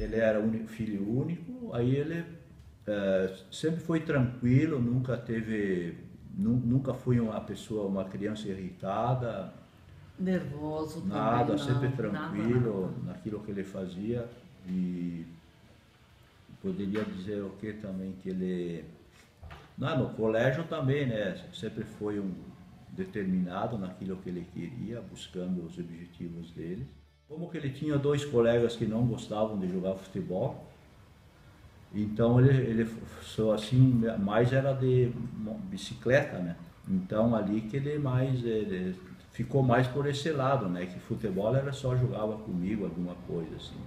ele era filho único, aí ele sempre foi tranquilo, nunca teve, nunca foi uma pessoa, uma criança irritada, Nervoso também, nada, sempre não, nada, tranquilo nada. naquilo que ele fazia. E poderia dizer o que também que ele, não, no colégio também, né? Sempre foi um determinado naquilo que ele queria, buscando os objetivos dele. Como que ele tinha dois colegas que não gostavam de jogar futebol, então ele só assim, mais era de bicicleta, né? Então ali que ele ficou mais por esse lado, né? Que futebol era só jogava comigo alguma coisa assim,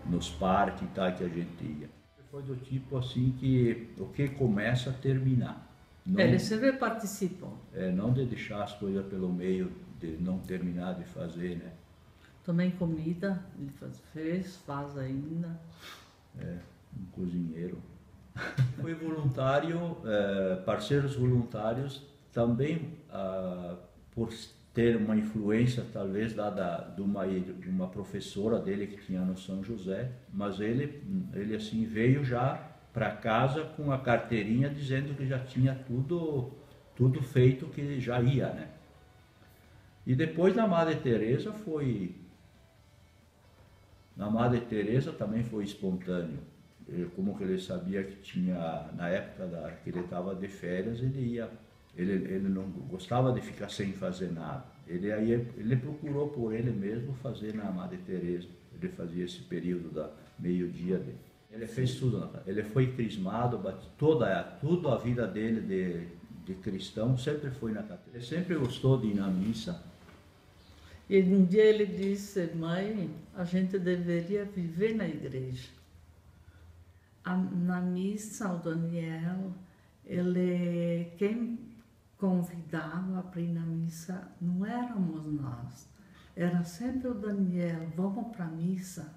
nos parques e tal que a gente ia. Foi do tipo assim que o que começa a terminar. Ele Não, sempre participou. não de deixar as coisas pelo meio, de não terminar de fazer, né? Também comida, ele fez, faz ainda. Um cozinheiro. Fui voluntário, parceiros voluntários, também por ter uma influência talvez de uma professora dele que tinha no São José, mas ele assim veio já para casa com a carteirinha dizendo que já tinha tudo feito, que já ia, né? E depois na Madre Teresa também foi espontâneo. Como que ele sabia que tinha, na época que ele estava de férias, ele não gostava de ficar sem fazer nada. Ele procurou por ele mesmo fazer na Madre Teresa. Ele fazia esse período da meio-dia dele. Ele fez tudo, ele foi crismado, tudo a vida dele de cristão sempre foi na catedral. Ele sempre gostou de ir na missa. E um dia ele disse, mãe, a gente deveria viver na igreja. Na missa, o Daniel, quem convidava para ir na missa não éramos nós. Era sempre o Daniel, vamos para a missa,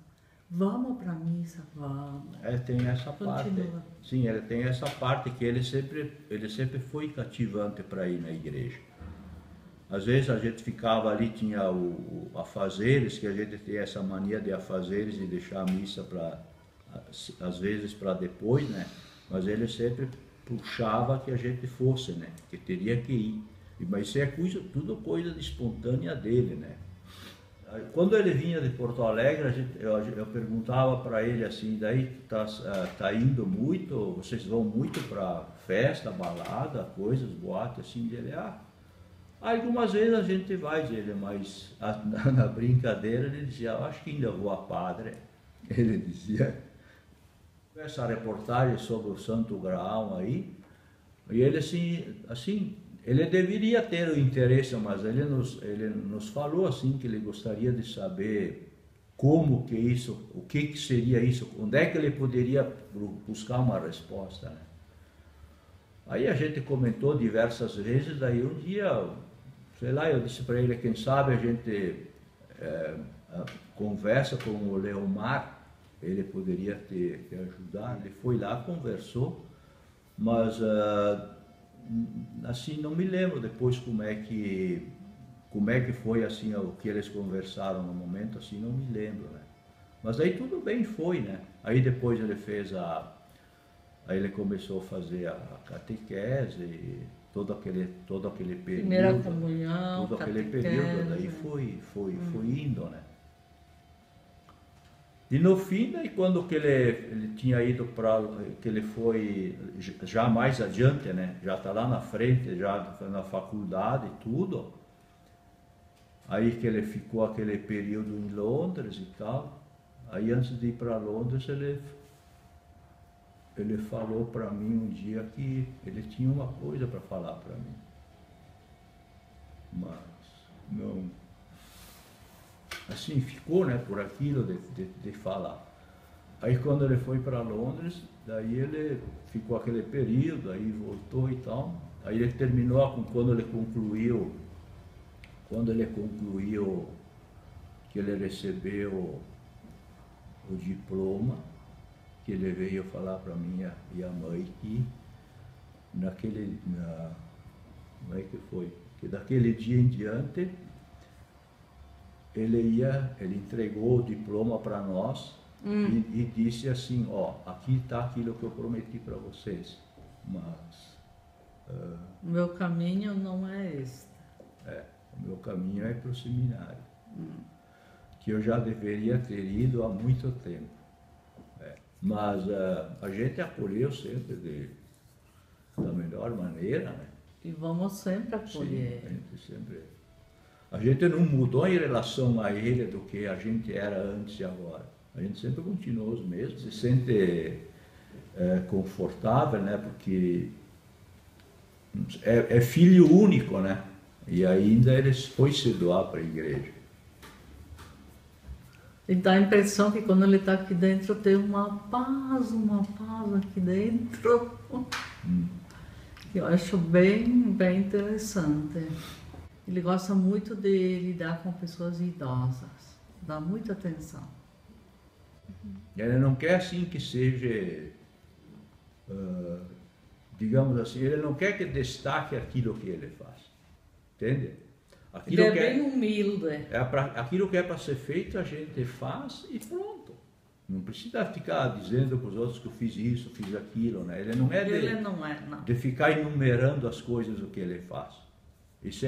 vamos, vamos. Tem essa parte. Continua. Sim, ele tem essa parte que ele sempre foi cativante para ir na igreja. Às vezes a gente ficava ali, tinha afazeres, que a gente tem essa mania de afazeres, de deixar a missa às vezes para depois, né? Mas ele sempre puxava que a gente fosse, né? Que teria que ir. Mas isso é tudo coisa de espontânea dele, né? Quando ele vinha de Porto Alegre, eu perguntava para ele assim, daí tá indo muito, vocês vão muito para festa, balada, coisas, boate, assim, dele, algumas vezes a gente vai, dele, mas na brincadeira ele dizia, eu acho que ainda vou a padre. Ele dizia, essa reportagem sobre o Santo Graal aí, e ele assim, ele deveria ter o interesse, mas ele nos falou assim que ele gostaria de saber como que isso, o que seria isso, onde é que ele poderia buscar uma resposta, né? Aí a gente comentou diversas vezes, daí um dia, sei lá, eu disse para ele, quem sabe a gente conversa com o Leomar, ele poderia te ajudar. Ele foi lá, conversou, mas assim, não me lembro depois como é que foi assim o que eles conversaram no momento, assim, não me lembro, né? Mas aí tudo bem, foi, né? Aí depois ele aí ele começou a fazer a catequese, todo aquele período. Primeira comunhão, todo aquele período, daí foi indo, né? E no fim, daí quando que ele tinha ido que ele foi já mais adiante, né? Já está lá na frente, já na faculdade e tudo. Aí que ele ficou aquele período em Londres e tal. Aí antes de ir para Londres, ele falou para mim um dia que ele tinha uma coisa para falar para mim. Mas não... Assim, ficou, né, por aquilo de falar. Aí quando ele foi para Londres, daí ele ficou aquele período, aí voltou e tal. Aí ele terminou quando ele concluiu, que ele recebeu o diploma, que ele veio falar para mim e a mãe que como é que foi? Que daquele dia em diante ele entregou o diploma para nós. e disse assim, ó, aqui está aquilo que eu prometi para vocês, mas O meu caminho não é este. o meu caminho é para o seminário, que eu já deveria ter ido há muito tempo. Mas a gente acolheu sempre da melhor maneira, né? E vamos sempre acolher. Sim, a gente não mudou em relação a ele do que a gente era antes e agora. A gente sempre continuou os mesmos, se sente confortável, né? Porque é filho único, né? E ainda ele foi se doar para a igreja. E dá a impressão que quando ele está aqui dentro tem uma paz aqui dentro. Que eu acho bem, bem interessante. Ele gosta muito de lidar com pessoas idosas, dá muita atenção. Ele não quer assim que seja, digamos assim, ele não quer que destaque aquilo que ele faz, entende? Aquilo ele é bem humilde. Aquilo que é para ser feito a gente faz e pronto. Não precisa ficar dizendo para os outros que eu fiz isso, fiz aquilo, né? Ele não é de ficar enumerando as coisas o que ele faz. Isso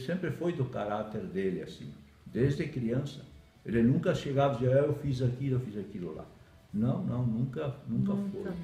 sempre foi do caráter dele, assim, desde criança. Ele nunca chegava e dizia, eu fiz aquilo lá. Não, nunca foi. Não.